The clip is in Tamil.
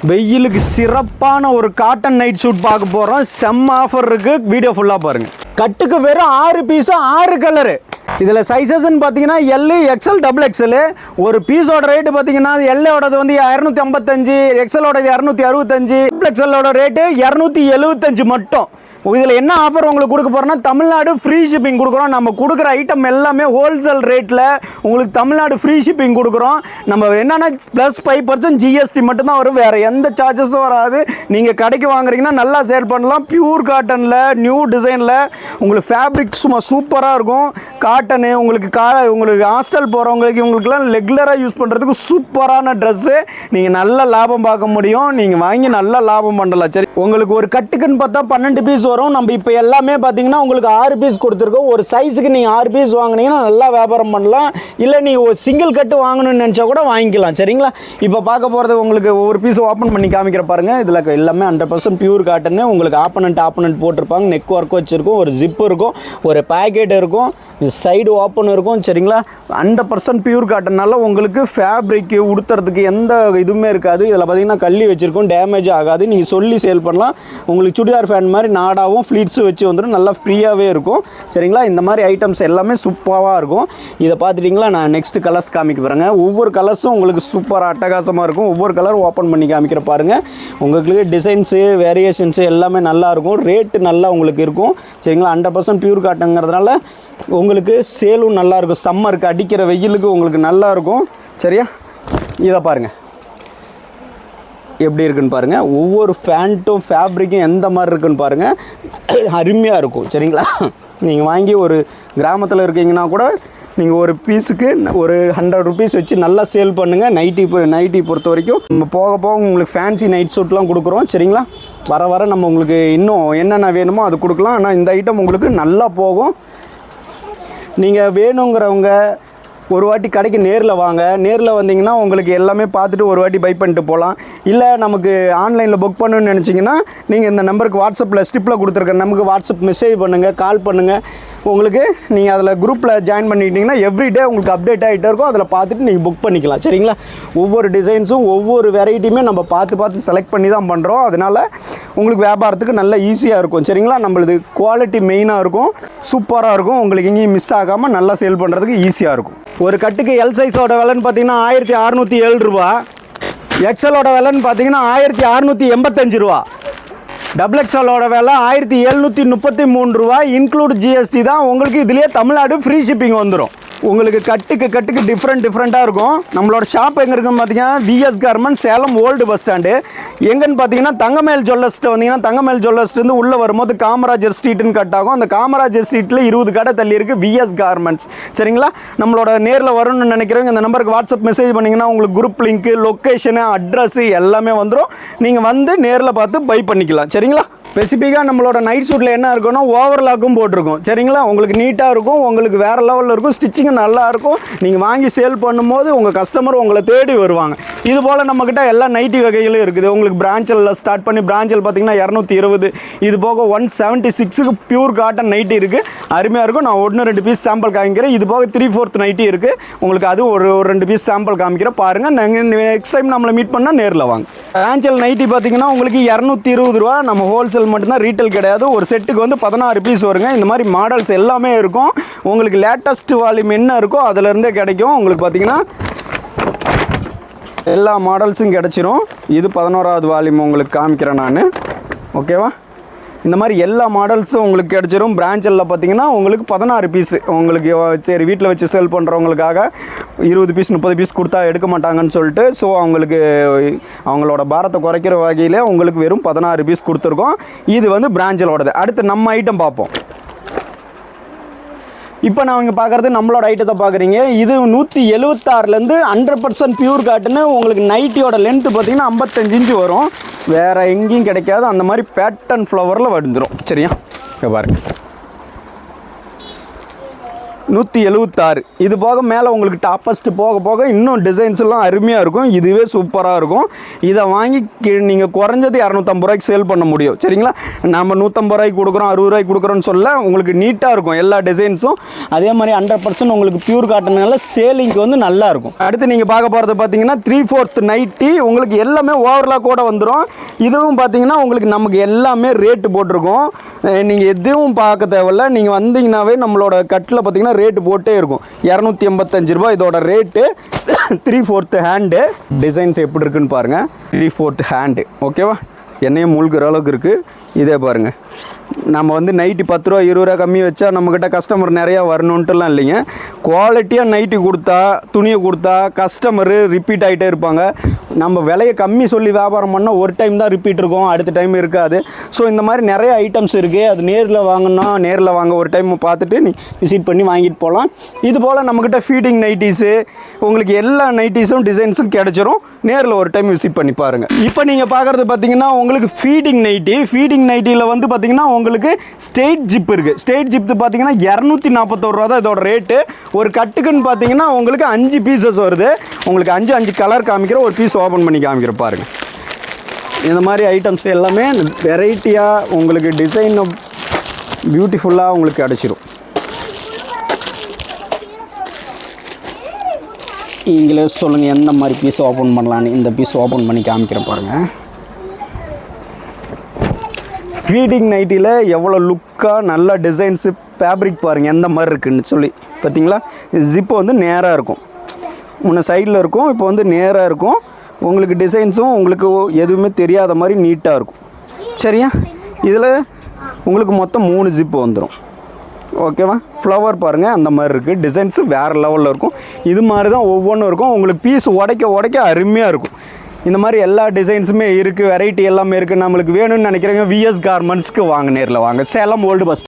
வெயிலுக்கு சிறப்பான ஒரு காட்டன் நைட் ஷூட் பார்க்க போகிறோம். செம்ம ஆஃபர் இருக்குது, வீடியோ ஃபுல்லாக பாருங்கள். கட்டுக்கு வெறும் 6 பீஸும் 6 கலரு. இதில் சைஸஸ்ன்னு பார்த்தீங்கன்னா எல், எக்ஸ்எல், டபுள் எக்ஸ்எல். ஒரு பீஸோட ரேட்டு பார்த்தீங்கன்னா எல்லோடது வந்து 255, எக்ஸ்எலோடது 265, டபுள் எக்ஸ்எல்லோட ரேட்டு 275 மட்டும். இதில் என்ன ஆஃபர் உங்களுக்கு கொடுக்க போகிறோன்னா, தமிழ்நாடு ஃப்ரீ ஷிப்பிங் கொடுக்குறோம். நம்ம கொடுக்குற ஐட்டம் எல்லாமே ஹோல்சேல் ரேட்டில் உங்களுக்கு தமிழ்நாடு ஃப்ரீ ஷிப்பிங் கொடுக்குறோம். நம்ம என்னென்னா +5% ஜிஎஸ்டி மட்டும்தான் வரும், வேறு எந்த சார்ஜஸும் வராது. நீங்கள் கடைக்கு வாங்குறீங்கன்னா நல்லா சேல் பண்ணலாம். பியூர் காட்டனில் நியூ டிசைனில் உங்களுக்கு ஃபேப்ரிக் சும்மா சூப்பராக இருக்கும். காட்டனு உங்களுக்கு ஹாஸ்டல் போகிறவங்களுக்கு இவங்களுக்குலாம் ரெகுலராக யூஸ் பண்ணுறதுக்கு சூப்பரான ட்ரெஸ்ஸு. நீங்கள் நல்ல லாபம் பார்க்க முடியும். நீங்கள் வாங்கி நல்லா லாபம் பண்ணலாம். சரி, உங்களுக்கு ஒரு கட்டுக்குன்னு பார்த்தா 12 பீஸ் வரும். நம்ம இப்போ எல்லாமே பார்த்தீங்கன்னா உங்களுக்கு 6 பீஸ் கொடுத்துருக்கோம். ஒரு சைஸுக்கு நீங்கள் 6 பீஸ் வாங்கினீங்கன்னா நல்லா வியாபாரம் பண்ணலாம். இல்லை நீங்கள் ஒரு சிங்கிள் கட்டு வாங்கணும்னு நினச்சா கூட வாங்கிக்கலாம். சரிங்களா? இப்போ பார்க்க போகிறது உங்களுக்கு ஒவ்வொரு பீஸ் ஓப்பன் பண்ணி காமிக்கிற பாருங்கள். இதில் எல்லாமே 100% பியூர் காட்டனு. உங்களுக்கு ஆப்பனண்ட் போட்டிருப்பாங்க. நெக் ஒர்க் வச்சுருக்கும், ஒரு ஜிப் இருக்கும், ஒரு பேக்கெட் இருக்கும், சைடு ஓப்பன் இருக்கும். சரிங்களா? 100% பியூர் காட்டனால உங்களுக்கு ஃபேப்ரிக்கு உடுத்துறதுக்கு எந்த இதுவுமே இருக்காது. இதில் பார்த்தீங்கன்னா கள்ளி வச்சுருக்கோம், டேமேஜ் ஆகாது. நீங்கள் சொல்லி சேல் பண்ணலாம். உங்களுக்கு சுடிதார் ஃபேன் மாதிரி நாடாவும் ஃப்ளீட்ஸு வச்சு வந்துடும், நல்லா ஃப்ரீயாகவே இருக்கும். சரிங்களா? இந்த மாதிரி ஐட்டம்ஸ் எல்லாமே சூப்பராக இருக்கும். இதை பார்த்துட்டிங்களா? நான் நெக்ஸ்ட் கலர்ஸ் காமிக்க போகிறேங்க. ஒவ்வொரு கலர்ஸும் உங்களுக்கு சூப்பராக அட்டகாசமாக இருக்கும். ஒவ்வொரு கலர் ஓப்பன் பண்ணி காமிக்கிற பாருங்கள். உங்களுக்கு டிசைன்ஸு வேரியேஷன்ஸு எல்லாமே நல்லாயிருக்கும். ரேட்டு நல்லா உங்களுக்கு இருக்கும். சரிங்களா? 100% பியூர் காட்டுங்கிறதுனால உங்களுக்கு சேலும் நல்லாயிருக்கும். சம்மருக்கு அடிக்கிற வெயிலுக்கு உங்களுக்கு நல்லாயிருக்கும். சரியா? இதை பாருங்கள் எப்படி இருக்குன்னு பாருங்கள். ஒவ்வொரு ஃபேண்ட்டும் ஃபேப்ரிக்கும் எந்த மாதிரி இருக்குன்னு பாருங்கள். அருமையாக இருக்கும். சரிங்களா? நீங்கள் வாங்கி ஒரு கிராமத்தில் இருக்கீங்கன்னா கூட நீங்கள் ஒரு பீஸுக்கு ஒரு 100 ருபீஸ் வச்சு நல்லா சேல் பண்ணுங்கள். நைட்டி பொறுத்த வரைக்கும் நம்ம போக போக உங்களுக்கு ஃபேன்சி நைட் சூட்லாம் கொடுக்குறோம். சரிங்களா? வர நம்ம உங்களுக்கு இன்னும் என்னென்ன வேணுமோ அது கொடுக்கலாம். ஆனால் இந்த ஐட்டம் உங்களுக்கு நல்லா போகும். நீங்கள் வேணுங்கிறவங்க ஒரு வாட்டி கடைக்கு நேரில் வாங்க. நேரில் வந்தீங்கன்னா உங்களுக்கு எல்லாமே பார்த்துட்டு ஒரு வாட்டி பை பண்ணிட்டு போகலாம். இல்லை நமக்கு ஆன்லைனில் புக் பண்ணணும்னு நினச்சிங்கன்னா நீங்கள் இந்த நம்பருக்கு வாட்ஸ்அப்பில் ஸ்டிப்பில் கொடுத்துருக்க நமக்கு வாட்ஸ்அப் மெசேஜ் பண்ணுங்கள், கால் பண்ணுங்கள். உங்களுக்கு நீங்கள் அதில் குரூப்பில் ஜாயின் பண்ணிக்கிட்டிங்கன்னா எவ்ரிடே உங்களுக்கு அப்டேட் ஆகிட்டே இருக்கும். அதில் பார்த்துட்டு நீங்கள் புக் பண்ணிக்கலாம். சரிங்களா? ஒவ்வொரு டிசைன்ஸும் ஒவ்வொரு வெரைட்டியுமே நம்ம பார்த்து செலக்ட் பண்ணி தான் பண்ணுறோம். அதனால் உங்களுக்கு வியாபாரத்துக்கு நல்ல ஈஸியாக இருக்கும். சரிங்களா? நம்மளது குவாலிட்டி மெயினாக இருக்கும், சூப்பராக இருக்கும். உங்களுக்கு எங்கேயும் மிஸ் ஆகாமல் நல்லா சேல் பண்ணுறதுக்கு ஈஸியாக இருக்கும். ஒரு கட்டுக்கு எல் சைஸோட விலைன்னு பார்த்தீங்கன்னா 1607 ரூபா. எக்ஸ்எலோட விலைன்னு பார்த்தீங்கன்னா 1685 ரூபா. டபுள் எக்ஸ்எலோட விலை 1733 ரூபா. இன்க்ளூட் ஜிஎஸ்டி தான். உங்களுக்கு இதுலேயே தமிழ்நாடு ஃப்ரீ ஷிப்பிங் வந்துடும். உங்களுக்கு கட்டுக்கு டிஃப்ரெண்ட்டாக இருக்கும். நம்மளோட ஷாப் எங்கே இருக்குன்னு பார்த்தீங்கன்னா VS garment, Salem old bus stand. எங்கன்னு பார்த்தீங்கன்னா தங்கமேல் ஜுவல்லர்ஸ்ட்டு வந்தீங்கன்னா தங்கமேல் ஜுவல்லர்ஸ்லேருந்து உள்ளே வரும்போது காமராஜர் ஸ்ட்ரீட்டுன்னு கட் ஆகும். அந்த காமராஜர் ஸ்ட்ரீட்டில் 20 கடை தள்ளி இருக்குது விஎஸ் கார்மெண்ட்ஸ். சரிங்களா? நம்மளோட நேரில் வரணும்னு நினைக்கிறவங்க இந்த நம்பருக்கு வாட்ஸ்அப் மெசேஜ் பண்ணிங்கன்னா உங்களுக்கு குரூப் லிங்க்கு, லொக்கேஷனு, அட்ரஸ்ஸு எல்லாமே வந்துடும். நீங்கள் வந்து நேரில் பார்த்து பை பண்ணிக்கலாம். சரிங்களா? ஸ்பெசிஃபிக்காக நம்மளோட நைட் ஷூட்டில் என்ன இருக்குன்னா ஓவர்லாக்கும் போட்டிருக்கும். சரிங்களா? உங்களுக்கு நீட்டாக இருக்கும், உங்களுக்கு வேறு லெவலில் இருக்கும், ஸ்டிச்சிங்கும் நல்லாயிருக்கும். நீங்கள் வாங்கி சேல் பண்ணும்போது உங்கள் கஸ்டமர் உங்களை தேடி வருவாங்க. இது போல் நம்மக்கிட்ட எல்லா நைட்டி வகைகளும் இருக்குது. உங்களுக்கு பிரான்ச்சில் ஸ்டார்ட் பண்ணி பிரான்ச்சில் பார்த்தீங்கன்னா 220, இது போக 176க்கு பியூர் காட்டன் நைட்டி இருக்குது. அருமையாக இருக்கும். நான் 1-2 பீஸ் சாம்பிள் காமிக்கிறேன். இது போக 3/4 நைட்டி இருக்குது. உங்களுக்கு அது ஒரு 2 பீஸ் சாம்பிள் காமிக்கிறேன் பாருங்கள். நாங்கள் நெக்ஸ்ட் டைம் நம்மளை மீட் பண்ணால் நேரில் வாங்க. பிரான்ச்சில் நைட்டி பார்த்தீங்கன்னா உங்களுக்கு 220 ரூபா. நம்ம ஹோல்சேல் மட்டும்தான், ரீட்டைல் கிடையாது. ஒரு செட்டுக்கு வந்து 16 பீஸ் வருங்க. இந்த மாதிரி மாடல்ஸ் எல்லாமே இருக்கும். உங்களுக்கு லேட்டஸ்ட் வால்யூம் என்ன இருக்கோ அதிலேருந்தே கிடைக்கும். உங்களுக்கு பார்த்தீங்கன்னா எல்லா மாடல்ஸும் கிடச்சிரும். இது 11வது வால்யூம் உங்களுக்கு காமிக்கிறேன் நான். ஓகேவா? இந்த மாதிரி எல்லா மாடல்ஸும் உங்களுக்கு கிடச்சிரும். பிரான்ச்சில் பார்த்தீங்கன்னா உங்களுக்கு 16 பீஸு. உங்களுக்கு சரி வீட்டில் வச்சு சேல் பண்ணுறவங்களுக்காக 20 பீஸ் 30 பீஸ் கொடுத்தா எடுக்க மாட்டாங்கன்னு சொல்லிட்டு, ஸோ அவங்களுக்கு அவங்களோட பாரத்தை குறைக்கிற வகையில் உங்களுக்கு வெறும் 16 பீஸ் கொடுத்துருக்கோம். இது வந்து பிரான்ச்சிலோடது. அடுத்து நம்ம ஐட்டம் பார்ப்போம். இப்போ நான் இங்கே பார்க்குறது நம்மளோட ஐட்டத்தை பார்க்குறீங்க. இது 176லேருந்து 100% பியூர் காட்டுன்னு. உங்களுக்கு நைட்டியோட லென்த்து பார்த்தீங்கன்னா 55 இன்ச்சு வரும். வேறு எங்கேயும் கிடைக்காது. அந்த மாதிரி பேட்டர்ன் ஃப்ளவரில் வந்துடும். சரியா? இங்கே பாருங்கள். 176. இது போக மேலே உங்களுக்கு டாப்பஸ்ட் போக போக இன்னும் டிசைன்ஸ் எல்லாம் அருமையாக இருக்கும். இதுவே சூப்பராக இருக்கும். இதை வாங்கி நீங்கள் குறைஞ்சது 250 ரூபாய்க்கு சேல் பண்ண முடியும். சரிங்களா? நம்ம 150 ரூபாய்க்கு கொடுக்குறோம், 60 ரூபாய்க்கு கொடுக்குறோன்னு சொல்ல உங்களுக்கு நீட்டாக இருக்கும் எல்லா டிசைன்ஸும். அதே மாதிரி 100% உங்களுக்கு பியூர் காட்டனால சேலிங்க்கு வந்து நல்லா இருக்கும். அடுத்து நீங்கள் பார்க்க போகிறது பார்த்தீங்கன்னா 3/4 நைட்டி. உங்களுக்கு எல்லாமே ஓவர்லாக் கூட வந்துடும். இதுவும் பார்த்தீங்கன்னா உங்களுக்கு நமக்கு எல்லாமே ரேட்டு போட்டிருக்கோம். நீங்கள் எதுவும் பார்க்க தேவையில்ல. நீங்கள் வந்தீங்கன்னாவே நம்மளோட கட்டில் பார்த்தீங்கன்னா ரேட்டு போட்டே இருக்கும். 285 ரூபாய் இதோட ரேட்டு. 3/4 ஹேண்டு. டிசைன்ஸ் எப்படி இருக்குன்னு பாருங்கள். 3/4 ஹேண்டு. ஓகேவா? என்னையும் மூழ்கிற அளவுக்கு இருக்குது. இதே பாருங்கள். நம்ம வந்து நைட்டி 10 ரூபா 20 ரூபா கம்மி வச்சா நம்மக்கிட்ட கஸ்டமர் நிறையா வரணுன்ட்டுலாம் இல்லைங்க. குவாலிட்டியாக நைட்டி கொடுத்தா, துணியை கொடுத்தா கஸ்டமரு ரிப்பீட் ஆகிட்டே இருப்பாங்க. நம்ம விலையை கம்மி சொல்லி வியாபாரம் பண்ணால் ஒரு டைம் தான் ரிப்பீட் இருக்கும், அடுத்த டைம் இருக்காது. ஸோ இந்த மாதிரி நிறைய ஐட்டம்ஸ் இருக்குது. அது நேரில் வாங்கினா நேரில் வாங்க, ஒரு டைம் பார்த்துட்டு நீ விசிட் பண்ணி வாங்கிட்டு போகலாம். இது போல் நம்மக்கிட்ட ஃபீடிங் நைட்டிஸு, உங்களுக்கு எல்லா நைட்டிஸும் டிசைன்ஸும் கிடச்சிரும். நேரில் ஒரு டைம் விசிட் பண்ணி பாருங்கள். இப்போ நீங்கள் பார்க்குறது பார்த்தீங்கன்னா உங்களுக்கு ஃபீடிங் நைட்டி. ஃபீடிங் நைட்டியில் வந்து பார்த்தீங்கன்னா உங்களுக்கு ஸ்ட்ரெயிட் ஜிப் இருக்குது. ஸ்ட்ரெயிட் ஜிப் பார்த்தீங்கன்னா 241 ரூபா தான் இதோட ரேட்டு. ஒரு கட்டுக்குன்னு பார்த்தீங்கன்னா உங்களுக்கு 5 பீசஸ் வருது. உங்களுக்கு 5 கலர் காமிக்கிற, ஒரு பீஸ் ஓப்பன் பண்ணி காமிக்கிற பாருங்கள். இந்த மாதிரி ஐட்டம்ஸ் எல்லாமே வெரைட்டியாக உங்களுக்கு டிசைன் பியூட்டிஃபுல்லாக உங்களுக்கு கிடச்சிரும். நீங்களே சொல்லுங்கள் எந்த மாதிரி பீஸ் ஓப்பன் பண்ணலான்னு. இந்த பீஸ் ஓப்பன் பண்ணி காமிக்கிறேன் பாருங்கள். ஃபீடிங் நைட்டியில் எவ்வளோ லுக்காக நல்ல டிசைன்ஸு, ஃபேப்ரிக் பாருங்கள் எந்த மாதிரி இருக்குதுன்னு சொல்லி. பார்த்தீங்களா? ஜிப்பு வந்து நேராக இருக்கும், முன்ன சைடில் இருக்கும், இப்போ வந்து நேராக இருக்கும். உங்களுக்கு டிசைன்ஸும் உங்களுக்கு எதுவுமே தெரியாத மாதிரி நீட்டாக இருக்கும். சரியா? இதில் உங்களுக்கு மொத்தம் 3 ஜிப்பு வந்துடும். ஓகேவா? ஃப்ளவர் பாருங்கள் அந்த மாதிரி இருக்குது. டிசைன்ஸு வேறு லெவலில் இருக்கும். இது மாதிரி தான் ஒவ்வொன்றும் இருக்கும். உங்களுக்கு பீஸ் உடைக்க அருமையாக இருக்கும். இந்த மாதிரி எல்லா டிசைன்ஸுமே இருக்குது, வெரைட்டி எல்லாமே இருக்குது. நம்மளுக்கு வேணும்னு நினைக்கிறீங்க, விஎஸ் கார்மெண்ட்ஸ்க்கு வாங்க, நேரில் வாங்க. Salem old bus